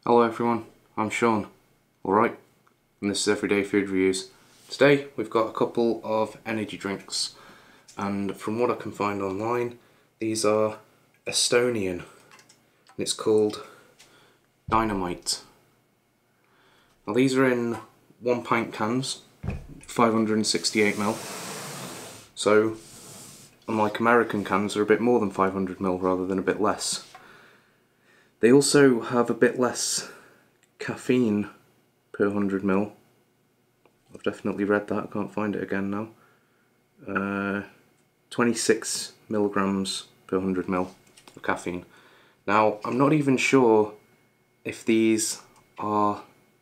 Hello everyone, I'm Sean, alright, and this is Everyday Food Reviews. Today we've got a couple of energy drinks, and from what I can find online, these are Estonian, and it's called Dynamite. Now these are in 1 pint cans, 568ml, so unlike American cans, they're a bit more than 500ml rather than a bit less. They also have a bit less caffeine per 100ml. I've definitely read that, I can't find it again now. 26 milligrams per 100ml of caffeine. Now, I'm not even sure if these are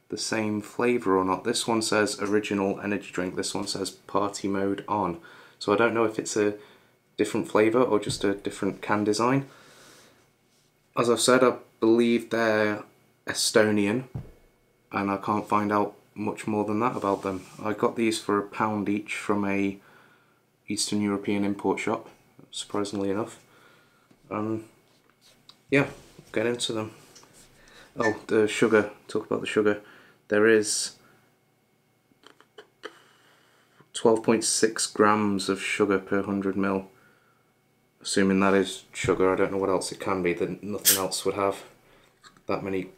the same flavour or not. This one says original energy drink, this one says party mode on. So I don't know if it's a different flavour or just a different can design. As I've said, I believe they're Estonian, and I can't find out much more than that about them. I got these for £1 each from a Eastern European import shop, surprisingly enough. Yeah, get into them. Oh, the sugar, talk about the sugar. There is 12.6 grams of sugar per 100ml. Assuming that is sugar, I don't know what else it can be, that nothing else would have that many.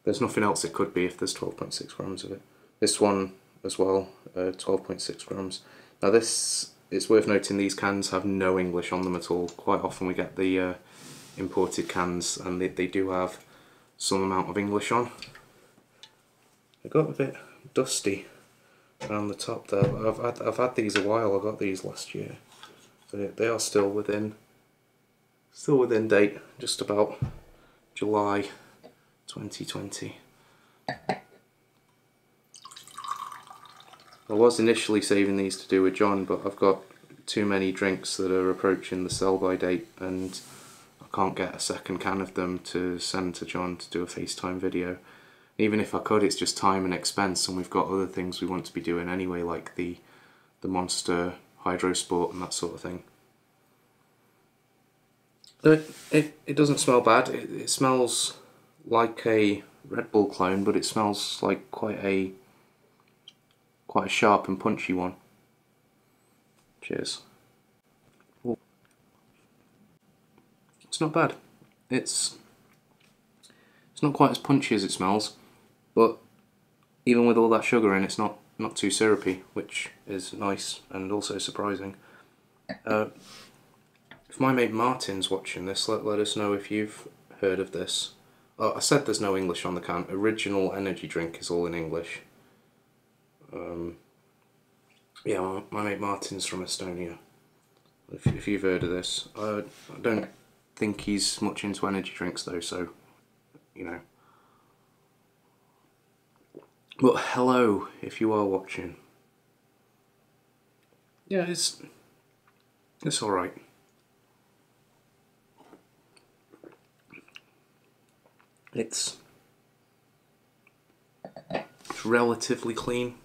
There's nothing else it could be if there's 12.6 grams of it. This one as well, 12.6 grams. Now this, it's worth noting, these cans have no English on them at all. Quite often we get the imported cans and they do have some amount of English on. They got a bit dusty around the top there, but I've had these a while. I got these last year. They are still within date, just about July 2020. I was initially saving these to do with John, but I've got too many drinks that are approaching the sell-by date, and I can't get a second can of them to send to John to do a FaceTime video. Even if I could, it's just time and expense, and we've got other things we want to be doing anyway, like the Monster Hydro Sport and that sort of thing. It doesn't smell bad. It smells like a Red Bull clone, but it smells like quite a sharp and punchy one. Cheers. Ooh. It's not bad. It's not quite as punchy as it smells, but even with all that sugar in, it's not too syrupy, which is nice and also surprising. If my mate Martin's watching this, let us know if you've heard of this. I said there's no English on the can. Original energy drink is all in English. Yeah, my mate Martin's from Estonia. If you've heard of this. I don't think he's much into energy drinks though, so, you know. But hello, if you are watching. Yeah, it's alright. It's relatively clean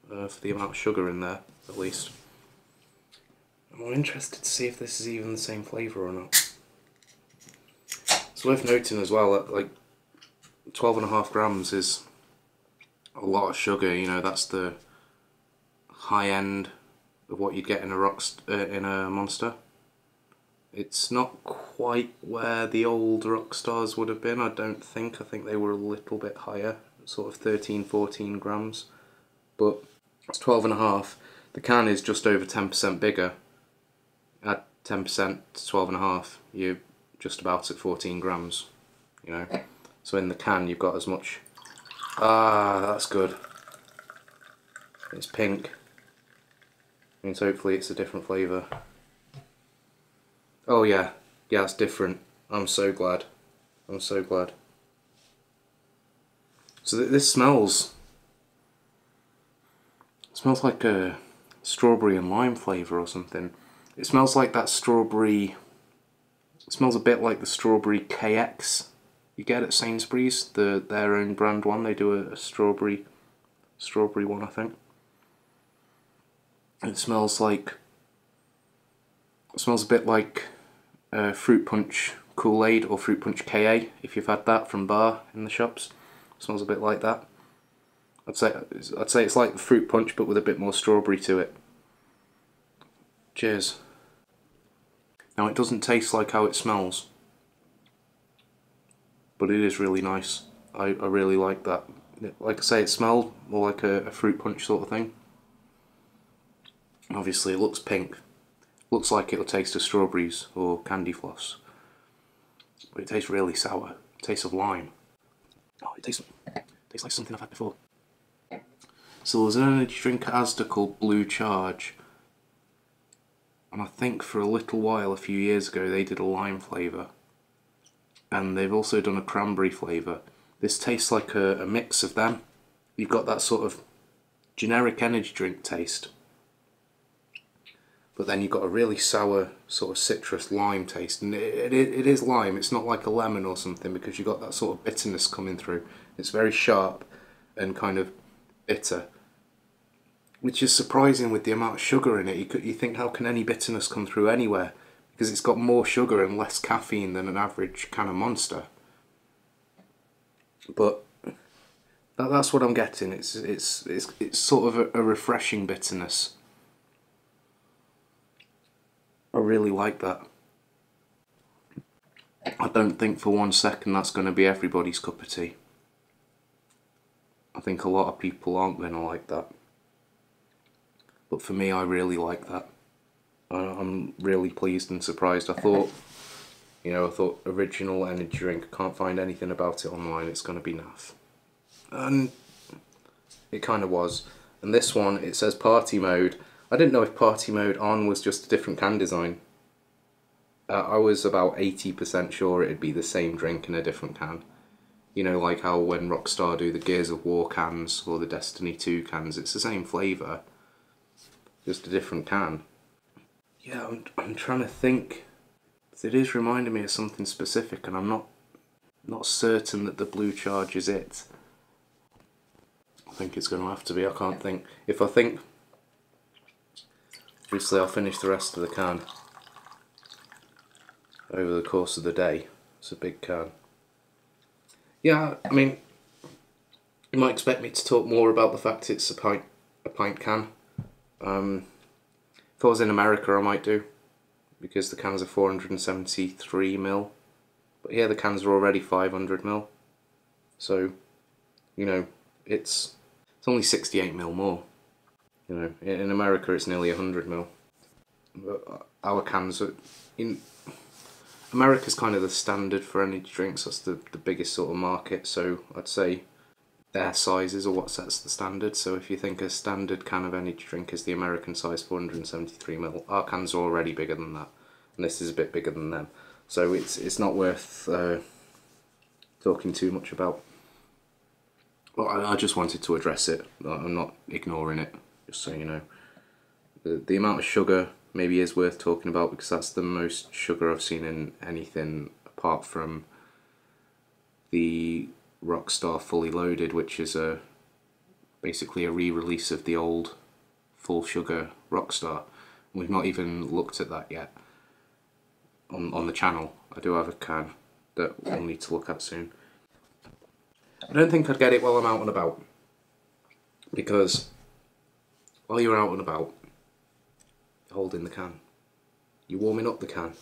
for the amount of sugar in there, at least. I'm interested to see if this is even the same flavour or not. It's worth noting as well that like 12.5 grams is a lot of sugar. You know, that's the high end of what you'd get in a Monster. It's not quite where the old Rockstars would have been, I don't think. I think they were a little bit higher, sort of 13-14 grams. But it's 12.5. The can is just over 10% bigger. At 10% to 12.5, you're just about at 14 grams, you know. So in the can you've got as much. Ah, that's good. It's pink. Means hopefully it's a different flavour. Oh yeah, it's different. I'm so glad. I'm so glad. So this smells like a strawberry and lime flavour or something. It smells like that strawberry. It smells a bit like the strawberry KX you get at Sainsbury's, their own brand one. They do a strawberry one, I think. It smells a bit like fruit punch Kool-Aid or Fruit Punch KA, if you've had that from bar in the shops. It smells a bit like that. I'd say it's like the Fruit Punch but with a bit more strawberry to it. Cheers. Now it doesn't taste like how it smells, but it is really nice. I really like that. Like I say, it smelled more like a Fruit Punch sort of thing. Obviously it looks pink. Looks like it'll taste of strawberries or candy floss. But it tastes really sour. It tastes of lime. Oh, it tastes like something I've had before. So there's an energy drink at Asda called Blue Charge. And I think for a little while, a few years ago, they did a lime flavour. And they've also done a cranberry flavour. This tastes like a mix of them. You've got that sort of generic energy drink taste. But then you've got a really sour sort of citrus lime taste. And it is lime, it's not like a lemon or something, because you've got that sort of bitterness coming through. It's very sharp and kind of bitter. Which is surprising with the amount of sugar in it. You think, how can any bitterness come through anywhere? Because it's got more sugar and less caffeine than an average can of Monster. But that's what I'm getting. It's sort of a refreshing bitterness. I really like that. I don't think for 1 second that's going to be everybody's cup of tea. I think a lot of people aren't going to like that. But for me, I really like that. I'm really pleased and surprised. I thought original energy drink, can't find anything about it online, it's going to be naff. And it kind of was. And this one, it says party mode. I didn't know if party mode on was just a different can design. I was about 80% sure it'd be the same drink in a different can. You know, like how when Rockstar do the Gears of War cans or the Destiny 2 cans, it's the same flavour, just a different can. Yeah, I'm trying to think. It is reminding me of something specific, and I'm not certain that the Blue Charge is it. I think it's going to have to be. I can't think. If I think, obviously I'll finish the rest of the can over the course of the day. It's a big can. Yeah, I mean, you might expect me to talk more about the fact it's a pint can. If I was in America, I might do, because the cans are 473ml. But here the cans are already 500ml. So, you know, it's only 68ml more. You know, in America it's nearly 100ml. But our cans are in America's kind of the standard for energy drinks. That's the biggest sort of market. So I'd say their sizes are what sets the standard. So if you think a standard can of energy drink is the American size 473ml, our cans are already bigger than that, and this is a bit bigger than them. So it's not worth talking too much about. Well, I just wanted to address it. I'm not ignoring it, just so you know. The amount of sugar maybe is worth talking about, because that's the most sugar I've seen in anything apart from the Rockstar Fully Loaded, which is basically a re-release of the old full sugar Rockstar. We've not even looked at that yet on the channel. I do have a can that we'll need to look at soon. I don't think I'd get it while I'm out and about, because while you're out and about, you're holding the can, you're warming up the can.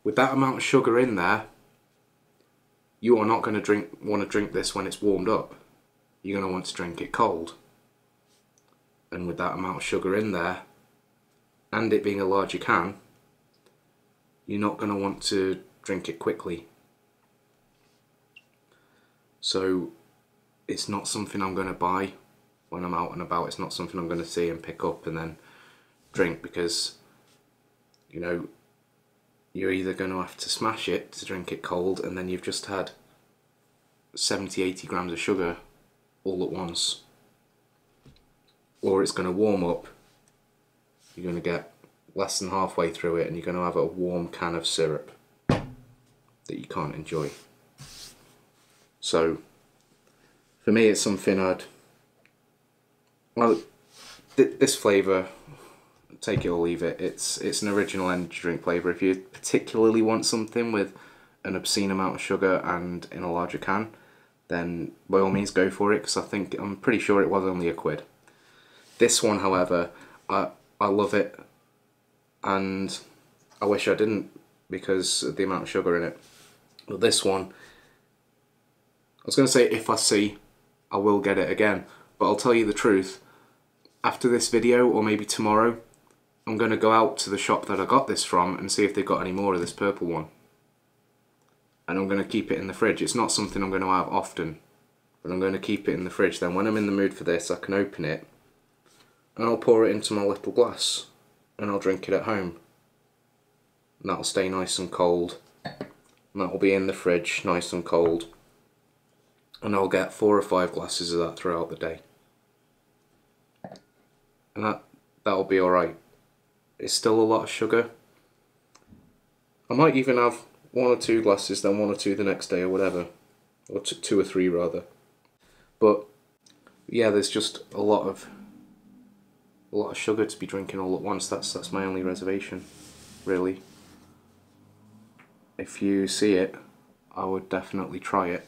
With that amount of sugar in there, you are not going to want to drink this when it's warmed up. You're going to want to drink it cold. And with that amount of sugar in there, and it being a larger can, you're not going to want to drink it quickly. So it's not something I'm going to buy when I'm out and about. It's not something I'm going to see and pick up and then drink, because, you know, you're either going to have to smash it to drink it cold, and then you've just had 70-80 grams of sugar all at once, or it's going to warm up, you're going to get less than halfway through it and you're going to have a warm can of syrup that you can't enjoy. So for me, it's something this flavour, take it or leave it. It's an original energy drink flavour. If you particularly want something with an obscene amount of sugar and in a larger can, then by all means go for it, because I'm pretty sure it was only £1. This one, however, I love it, and I wish I didn't because of the amount of sugar in it. But this one, I was going to say if I see, I will get it again, but I'll tell you the truth, after this video, or maybe tomorrow, I'm going to go out to the shop that I got this from and see if they've got any more of this purple one. And I'm going to keep it in the fridge. It's not something I'm going to have often, but I'm going to keep it in the fridge. Then when I'm in the mood for this, I can open it and I'll pour it into my little glass and I'll drink it at home. And that'll stay nice and cold. And that'll be in the fridge, nice and cold. And I'll get 4 or 5 glasses of that throughout the day. And that'll be alright. It's still a lot of sugar. I might even have 1 or 2 glasses, then 1 or 2 the next day or whatever. Or 2 or 3 rather. But yeah, there's just a lot of sugar to be drinking all at once. That's my only reservation, really. If you see it, I would definitely try it.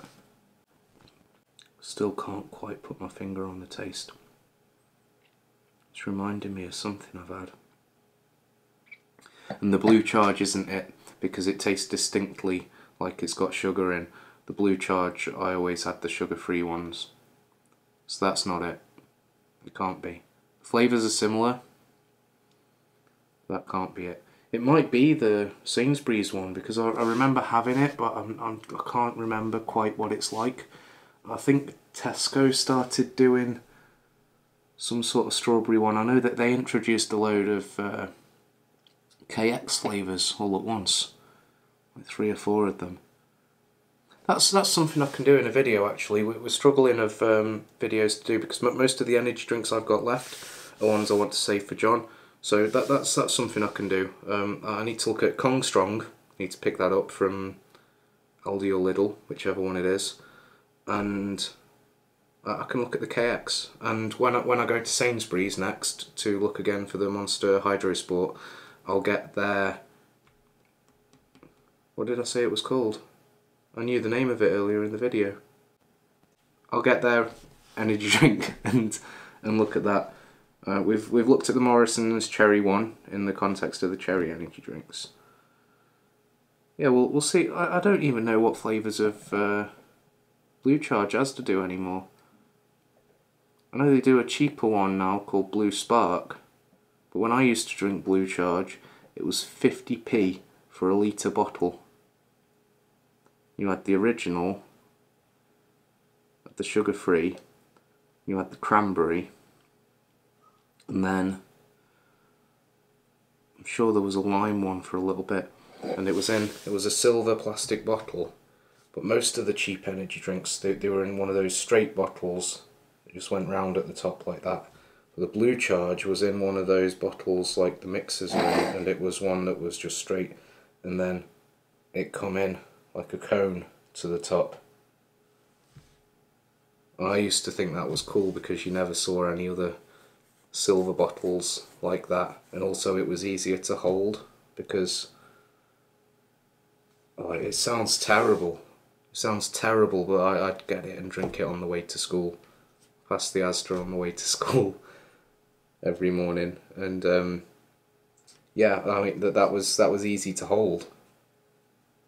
Still can't quite put my finger on the taste. It's reminding me of something I've had. And the blue charge isn't it, because it tastes distinctly like it's got sugar in. The blue charge, I always had the sugar-free ones. So that's not it. It can't be. Flavours are similar. That can't be it. It might be the Sainsbury's one, because I remember having it, but I can't remember quite what it's like. I think Tesco started doing some sort of strawberry one. I know that they introduced a load of KX flavours all at once, like 3 or 4 of them. That's something I can do in a video actually. We're struggling of videos to do because most of the energy drinks I've got left are ones I want to save for John. So that's something I can do. I need to look at Kong Strong. I need to pick that up from Aldi or Lidl, whichever one it is, and I can look at the KX. And when I go to Sainsbury's next to look again for the Monster Hydro Sport, I'll get their, what did I say it was called? I knew the name of it earlier in the video. I'll get their energy drink and look at that. We've looked at the Morrison's cherry one in the context of the cherry energy drinks. Yeah, we'll see. I don't even know what flavours of Blue Charge has to do anymore. I know they do a cheaper one now called Blue Spark, but when I used to drink Blue Charge, it was 50p for a litre bottle. You had the original, the sugar-free, you had the cranberry, and then I'm sure there was a lime one for a little bit, and it was a silver plastic bottle. But most of the cheap energy drinks, they were in one of those straight bottles that just went round at the top like that. But the Blue Charge was in one of those bottles like the mixers are in, and it was one that was just straight, and then it come in like a cone to the top. I used to think that was cool because you never saw any other silver bottles like that, and also it was easier to hold because it sounds terrible. It sounds terrible, but I'd get it and drink it on the way to school, past the Asda on the way to school every morning, and yeah, I mean that was easy to hold.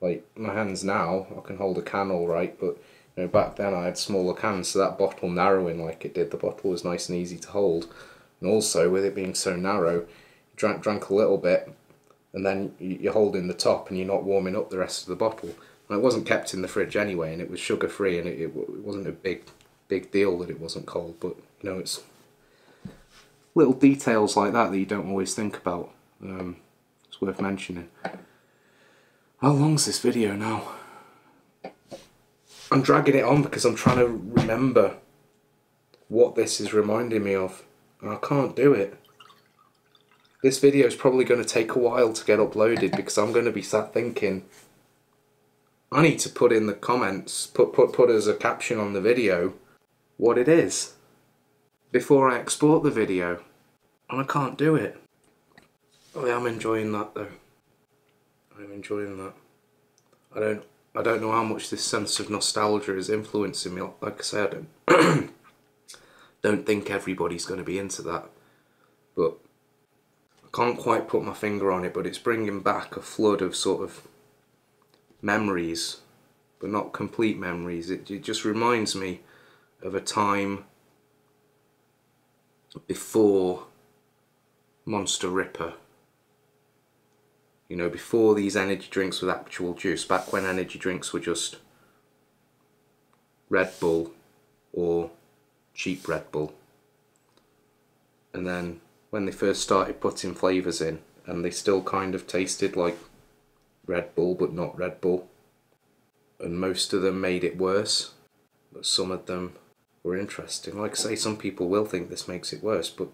Like my hands now, I can hold a can all right, but you know, back then I had smaller cans, so that bottle narrowing like it did, the bottle was nice and easy to hold. And also, with it being so narrow, you drank a little bit, and then you're holding the top and you're not warming up the rest of the bottle. And it wasn't kept in the fridge anyway, and it was sugar-free, and it wasn't a big deal that it wasn't cold, but you know, it's little details like that you don't always think about. It's worth mentioning. How long's this video now? I'm dragging it on because I'm trying to remember what this is reminding me of, and I can't do it. This video is probably going to take a while to get uploaded because I'm going to be sat thinking, I need to put in the comments, put as a caption on the video what it is before I export the video, and I can't do it. I am enjoying that though. I'm enjoying that. I don't know how much this sense of nostalgia is influencing me. Like I said, I don't think everybody's going to be into that, but I can't quite put my finger on it, but it's bringing back a flood of sort of memories, but not complete memories. It just reminds me of a time before Monster Ripper. You know, before these energy drinks with actual juice, back when energy drinks were just Red Bull or cheap Red Bull. And then when they first started putting flavours in, and they still kind of tasted like Red Bull but not Red Bull. And most of them made it worse, but some of them were interesting. Like I say, some people will think this makes it worse, but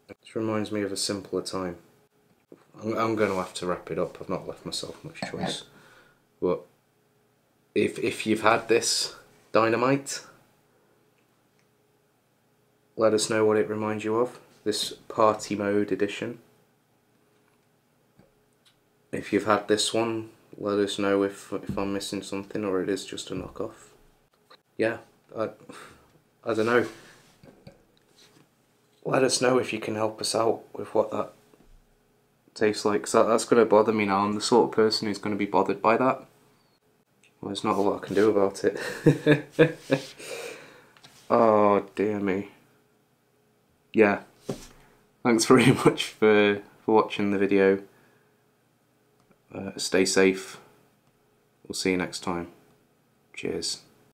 it reminds me of a simpler time. I'm going to have to wrap it up. I've not left myself much choice. But if you've had this Dynamite, let us know what it reminds you of. This party mode edition. If you've had this one, let us know if I'm missing something or it is just a knockoff. Yeah, I don't know. Let us know if you can help us out with what that tastes like, because that's going to bother me now. I'm the sort of person who's going to be bothered by that. Well, there's not a lot I can do about it. Oh dear me. Yeah, thanks very much for watching the video. Stay safe. We'll see you next time. Cheers.